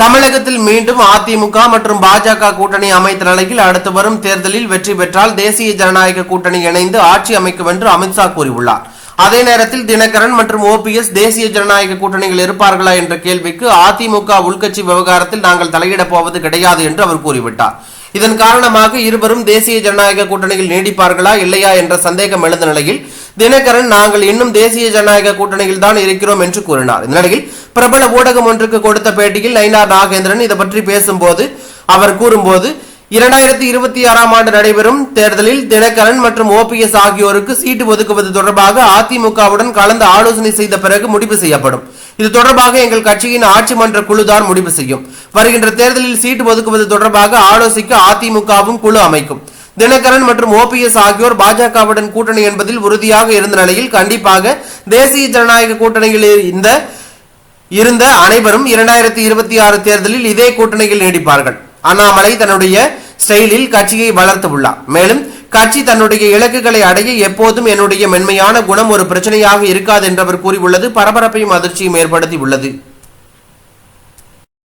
தமிழகத்தில் மீண்டும் அதிமுக மற்றும் பாஜக கூட்டணி அமைத்த நிலையில் அடுத்து வரும் தேர்தலில் வெற்றி பெற்றால் தேசிய ஜனநாயக கூட்டணி இணைந்து ஆட்சி அமைக்கும் என்று அமித்ஷா கூறியுள்ளார். அதே நேரத்தில் தினகரன் மற்றும் ஓபிஎஸ் தேசிய ஜனநாயக கூட்டணியில் இருப்பார்களா என்ற கேள்விக்கு அதிமுக உள்கட்சி விவகாரத்தில் நாங்கள் தலையிடப் போவது கிடையாது என்று அவர் கூறிவிட்டார். இதன் காரணமாக இருவரும் தேசிய ஜனநாயக கூட்டணியில் நீடிப்பார்களா இல்லையா என்ற சந்தேகம் எழுந்த நிலையில் தினகரன் நாங்கள் இன்னும் தேசிய ஜனநாயக கூட்டணியில் தான் இருக்கிறோம் என்று கூறினார். இந்த நிலையில் பிரபல ஊடகம் ஒன்றுக்கு கொடுத்த பேட்டியில் நயினார் நாகேந்திரன் இதை பற்றி பேசும்போது அவர் கூறும்போது 2026 ஆண்டு நடைபெறும் தேர்தலில் தினகரன் மற்றும் ஓபிஎஸ் ஆகியோருக்கு சீட்டு ஒதுக்குவது தொடர்பாக அதிமுகவுடன் கலந்து ஆலோசனை செய்த பிறகு முடிவு செய்யப்படும். இது தொடர்பாக எங்கள் கட்சியின் ஆட்சி மன்ற குழுதான் முடிவு செய்யும். வருகின்ற தேர்தலில் சீட்டு ஒதுக்குவது தொடர்பாக ஆலோசிக்க அதிமுகவும் குழு அமைக்கும். தினகரன் மற்றும் ஓபிஎஸ் ஆகியோர் பாஜகவுடன் கூட்டணி என்பதில் உறுதியாக இருந்த நிலையில் கண்டிப்பாக தேசிய ஜனநாயக கூட்டணியில் இருந்த அனைவரும் 2026 தேர்தலில் இதே கூட்டணியில் நீடிப்பார்கள். அண்ணாமலை தன்னுடைய ஸ்டைலில் கட்சியை வளர்த்து உள்ளார். மேலும் கட்சி தன்னுடைய இலக்குகளை அடைய எப்போதும் என்னுடைய மென்மையான குணம் ஒரு பிரச்சனையாக இருக்காது என்று அவர் கூறியுள்ளது பரபரப்பையும் அதிர்ச்சியும் ஏற்படுத்தி உள்ளது.